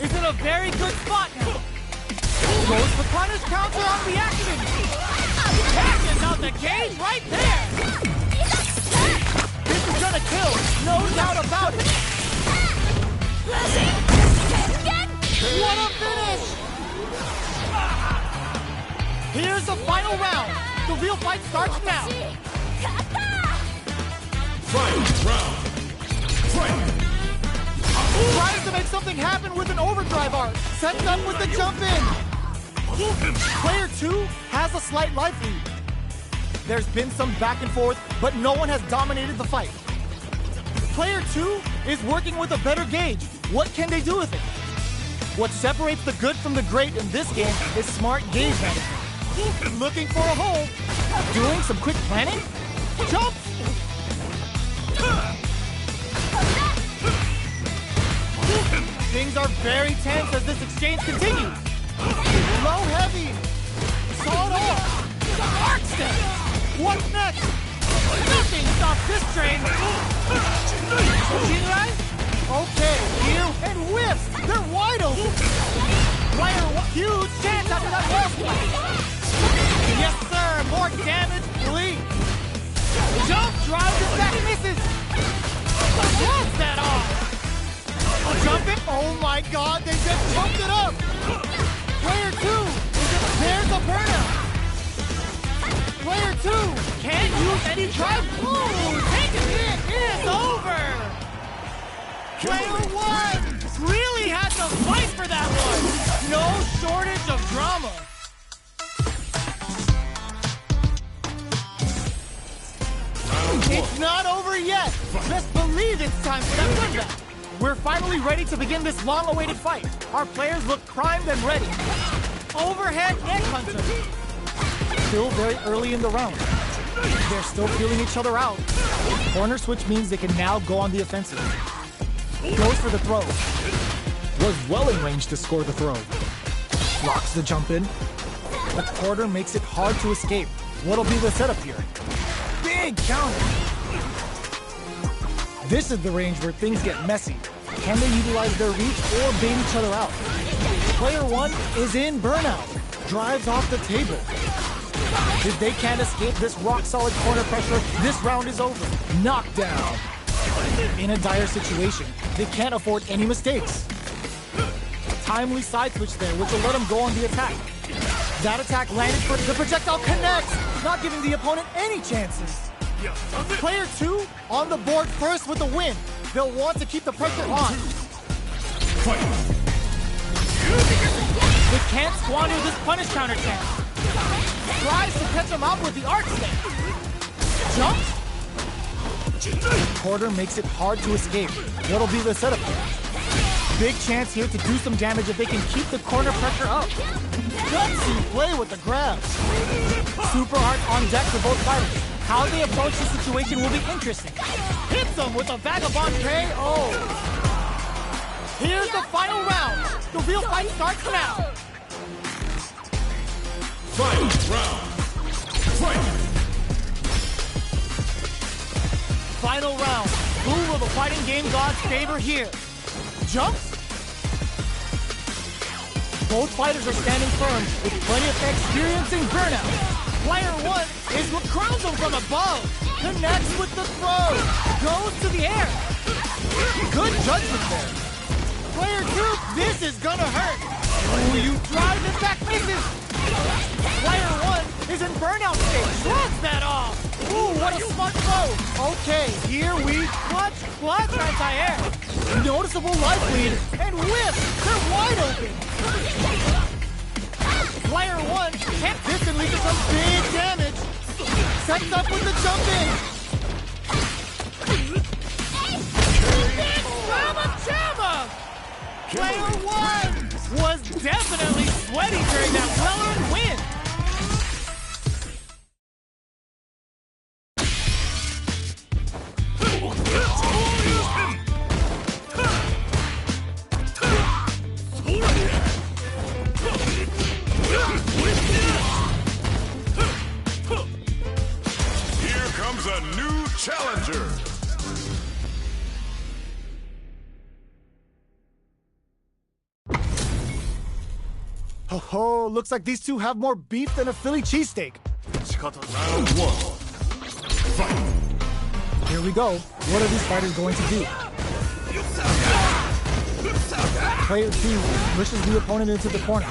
is in a very good spot now. Goes for punish counter on reaction. Catches out the cage right there. This is gonna kill, no doubt about it. What a finish! Here's the final round. The real fight starts now. Fight. Round. Fight. Tries to make something happen with an overdrive art. Sets up with the jump in. Player 2 has a slight life lead. There's been some back and forth, but no one has dominated the fight. Player 2 is working with a better gauge. What can they do with it? What separates the good from the great in this game is smart gauge management. Looking for a hole. Doing some quick planning. Jump! Things are very tense as this exchange continues. Low heavy. Solid off. Arc step. What's next? Nothing stops this train. Shinrai? Okay, here and whiffs. They're wide open. Player 1, huge chance after that wall splash. Yes, sir. More damage, please. Jump, drives it back, misses. What's that off? Jump it. Oh my God, they just jumped it up. Player 2, there's a burnout. Player 2 can't use any drive. Ooh, taking it is over. Player 1 really had to fight for that one. No shortage of drama. It's not over yet. Best believe it's time for that comeback. We're finally ready to begin this long-awaited fight. Our players look primed and ready. Overhead neck hunter. Still very early in the round. They're still feeling each other out. Corner switch means they can now go on the offensive. Goes for the throw. Was well in range to score the throw. Blocks the jump in. The quarter makes it hard to escape. What'll be the setup here? Big counter. This is the range where things get messy. Can they utilize their reach or bait each other out? Player 1 is in burnout. Drives off the table. If they can't escape this rock-solid corner pressure, this round is over. Knockdown. In a dire situation, they can't afford any mistakes. Timely side switch there, which will let them go on the attack. That attack landed for the projectile connects, not giving the opponent any chances. Player 2 on the board first with the win. They'll want to keep the pressure on. They can't squander this punish counter chance. Tries to catch him out with the arc snake. Jumps. Quarter makes it hard to escape. What'll be the setup here? Big chance here to do some damage if they can keep the corner pressure up. Gutsy play with the grabs. Super Art on deck for both fighters. How they approach the situation will be interesting. Hits them with a Vagabond KO. Here's the final round. The real fight starts now. Final round. Fight. Final round. Who will the fighting game gods favor here? Jumps? Both fighters are standing firm with plenty of experience in burnout. Player 1 is what crowns him from above. Connects with the throw. Goes to the air. Good judgment there. Player 2, this is gonna hurt. Ooh, you drive it back, misses. Player 1 is in burnout state. Shrugs that off. Ooh, what a smart throw. Okay, here we clutch anti-air. Noticeable life lead and whip. They're wide open. Player 1 can't this and lead to some big damage. Sets up with the jump in. Jamma! Player 1 was definitely sweaty during that well-earned win. Here comes a new challenger. Oh, looks like these two have more beef than a Philly cheesesteak. Round 1. Fight. Here we go. What are these fighters going to do? Player 2 pushes the opponent into the corner.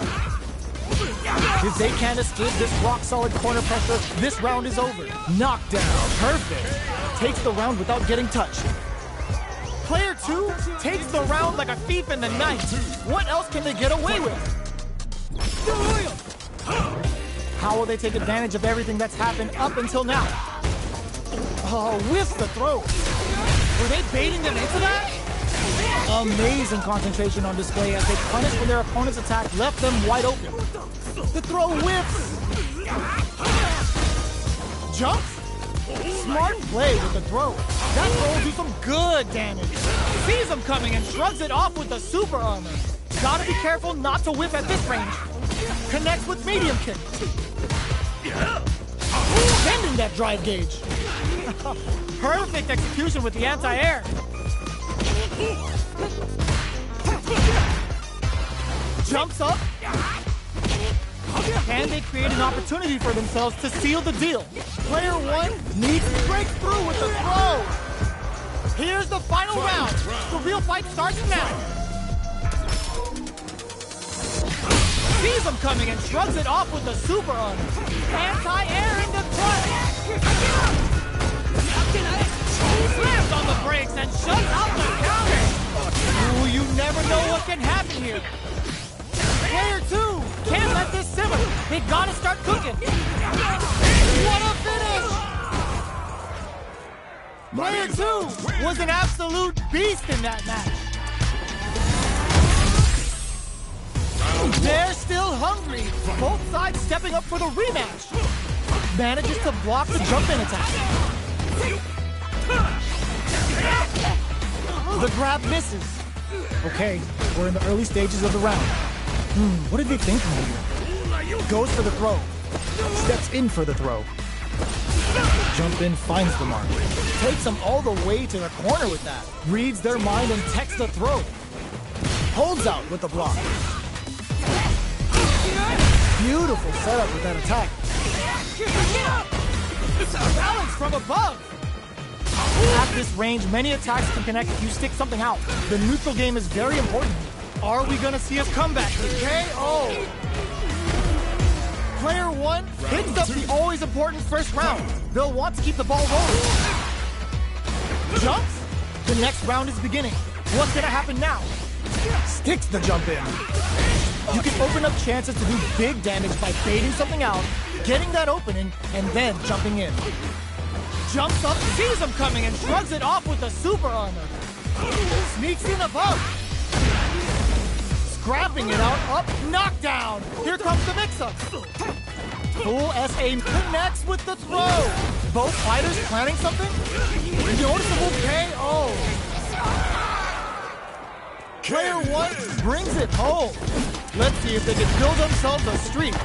If they can't escape this rock-solid corner pressure, this round is over. Knockdown. Perfect. Takes the round without getting touched. Player 2 takes the round like a thief in the night. What else can they get away with? How will they take advantage of everything that's happened up until now? Oh, whiffs the throw. Were they baiting them into that? Amazing concentration on display as they punish when their opponent's attack left them wide open. The throw whiffs. Jumps. Smart play with the throw. That throw will do some good damage. Sees him coming and shrugs it off with the super armor. Gotta be careful not to whiff at this range. Connects with medium kick. Bending that drive gauge. Perfect execution with the anti-air. Jumps up. Can they create an opportunity for themselves to seal the deal? Player 1 needs to break through with the throw. Here's the final round. The real fight starts now. Sees him coming and shrugs it off with the super armor. Anti-air in the clutch. Slams on the brakes and shuts out the counter. Ooh, you never know what can happen here. Player 2 can't let this simmer. They gotta start cooking. What a finish! Player 2 was an absolute beast in that match. They're still hungry. Both sides stepping up for the rematch. Manages to block the jump-in attack. The grab misses. Okay, we're in the early stages of the round. What did they think here? Goes for the throw. Steps in for the throw. Jump in, finds the mark. Takes them all the way to the corner with that. Reads their mind and techs the throw. Holds out with the block. Beautiful setup with that attack. Balance from above. At this range, many attacks can connect if you stick something out. The neutral game is very important. Are we gonna see a comeback? KO. Player 1 picks up the always important first round. They'll want to keep the ball rolling. Jumps? The next round is beginning. What's gonna happen now? Sticks the jump in. You can open up chances to do big damage by baiting something out, getting that opening, and then jumping in. Jumps up, sees him coming, and shrugs it off with the super armor. Sneaks in above. Scrapping it out, up, knockdown. Here comes the mix-up. Full SA connects with the throw. Both fighters planning something? Noticeable KO. Player 1 brings it home. Let's see if they can build themselves a streak.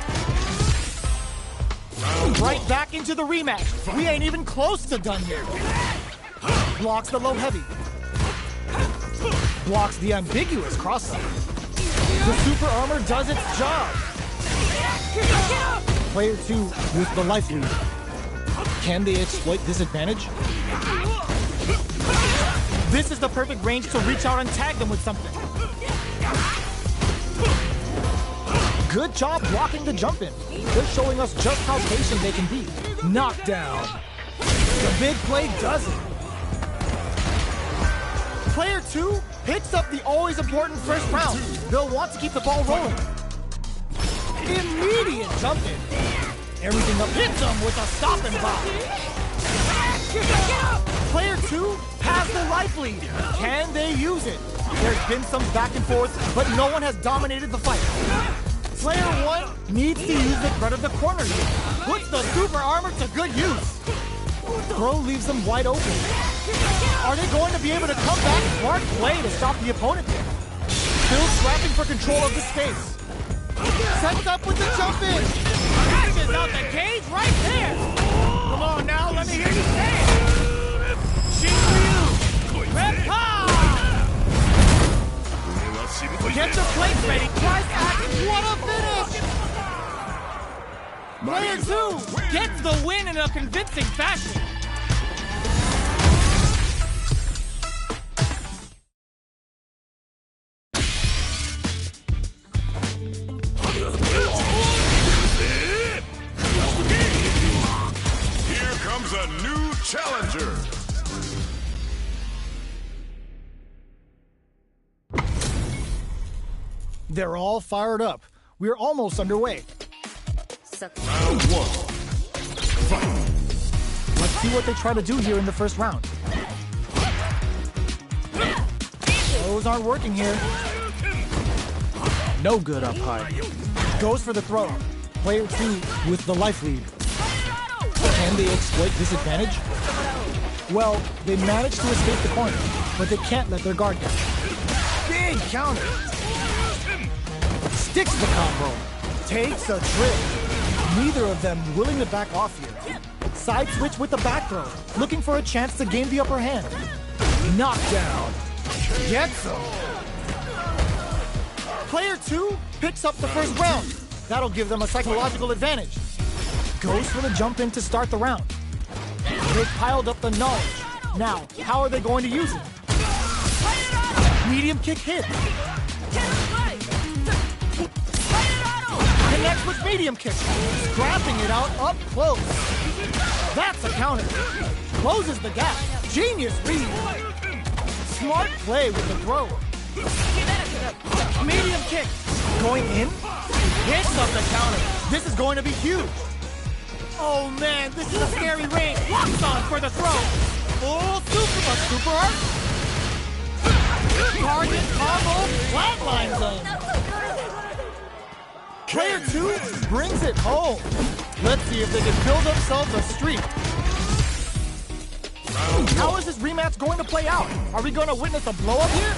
Right back into the rematch. We ain't even close to done here. Blocks the low heavy. Blocks the ambiguous cross-side. The super armor does its job. Player 2 with the life lead. Can they exploit this advantage? This is the perfect range to reach out and tag them with something. Good job blocking the jump in. They're showing us just how patient they can be. Knockdown. The big play does it. Player 2 picks up the always important first round. They'll want to keep the ball rolling. Immediate jump in. Everything up hits them with a stop and pop. Player 2 has the life lead. Can they use it? There's been some back and forth, but no one has dominated the fight. Player 1 needs to use the threat of the corner here. Puts the super armor to good use. Throw leaves them wide open. Are they going to be able to come back? Smart play to stop the opponent there. Still scrapping for control of the space. Sets up with the jump in. Catches out the cage right there. Come on now, let me hear you say it. Shinryu. Red Pop. Get your plates ready. Tries act. What a finish. Player 2 gets the win in a convincing fashion. Here comes a new challenger. They're all fired up. We're almost underway. Round 1. Fight. Let's see what they try to do here in the first round. Those aren't working here. No good up high. Goes for the throw. Player 2 with the life lead. Can they exploit this advantage? Well, they managed to escape the corner, but they can't let their guard down. Big counter. Sticks the combo. Takes a trip. Neither of them willing to back off here. Side switch with the back throw, looking for a chance to gain the upper hand. Knockdown. Gets him. Player 2 picks up the first round. That'll give them a psychological advantage. Goes for the jump in to start the round. They've piled up the knowledge. Now, how are they going to use it? Medium kick hit. Connects with medium kick. Scrapping it out up close. That's a counter. Closes the gap. Genius read. Smart play with the throw. Medium kick. Going in. Hits up the counter. This is going to be huge. Oh man, this is a scary range. Locks on for the throw. Full super art. Target combo. Flatline zone. Player 2 brings it home. Let's see if they can build themselves a streak. How is this rematch going to play out? Are we going to witness a blow-up here?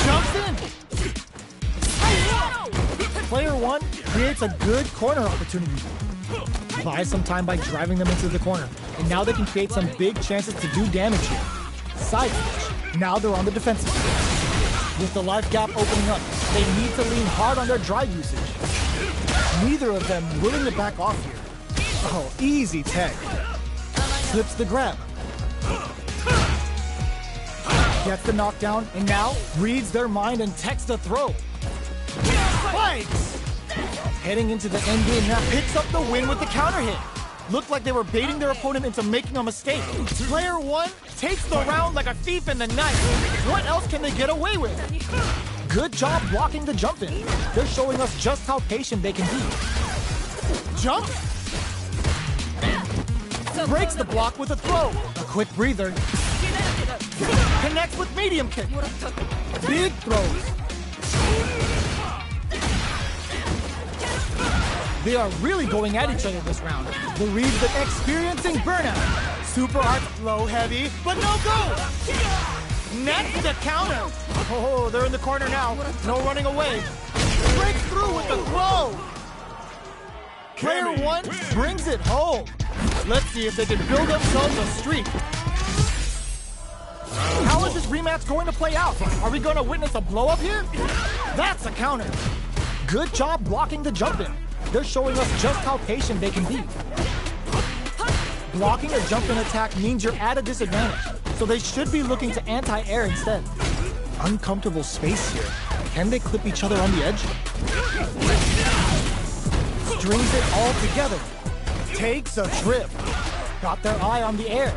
Jumps in. Player 1 creates a good corner opportunity. Buys some time by driving them into the corner. And now they can create some big chances to do damage here. Side switch. Now they're on the defensive. With the life gap opening up, they need to lean hard on their drive usage. Neither of them willing to back off here. Oh, easy tag. Slips the grab. Gets the knockdown, and now reads their mind and techs the throw. Spikes! Heading into the end game now, picks up the win with the counter hit. Looked like they were baiting their opponent into making a mistake. Player 1 takes the round like a thief in the night. What else can they get away with? Good job blocking the jump in. They're showing us just how patient they can be. Jump! Breaks the block with a throw. A quick breather. Connects with medium kick. Big throws. They are really going at each other this round. The Reeves experiencing burnout. Super art, low heavy, but no go! Next the counter. Oh, they're in the corner now. No running away. Breaks through with the throw. Player 1 brings it home. Let's see if they can build themselves a streak. How is this rematch going to play out? Are we going to witness a blow-up here? That's a counter. Good job blocking the jump in. They're showing us just how patient they can be. Blocking a jump in attack means you're at a disadvantage, so they should be looking to anti-air instead. Uncomfortable space here. Can they clip each other on the edge? Strings it all together. Takes a trip. Got their eye on the air.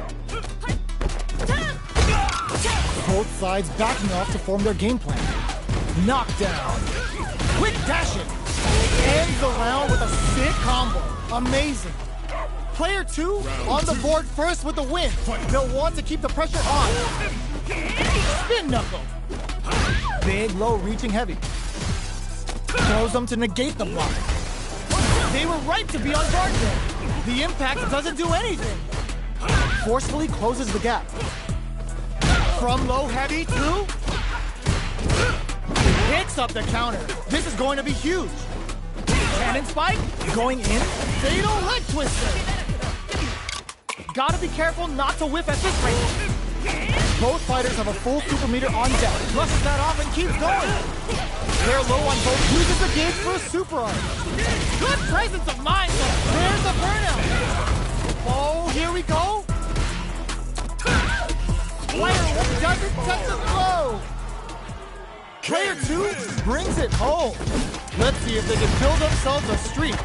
Both sides backing off to form their game plan. Knockdown. Quick dashing. Ends the round with a sick combo. Amazing. Player 2 on the board first with the win. They'll want to keep the pressure on. Spin knuckle. Big low reaching heavy. Throws them to negate the block. They were right to be on guard there. The impact doesn't do anything. Forcefully closes the gap. From low heavy to... Picks up the counter. This is going to be huge. Cannon spike, going in, fatal leg twister. Gotta be careful not to whiff at this rate. Both fighters have a full super meter on deck. Flushes that off and keeps going. They're low on both, uses the gauge for a super art. Good presence of mind, though. There's the burnout. Oh, here we go. Player 1 doesn't touch the throw. Player 2 brings it home. Let's see if they can build themselves a streak.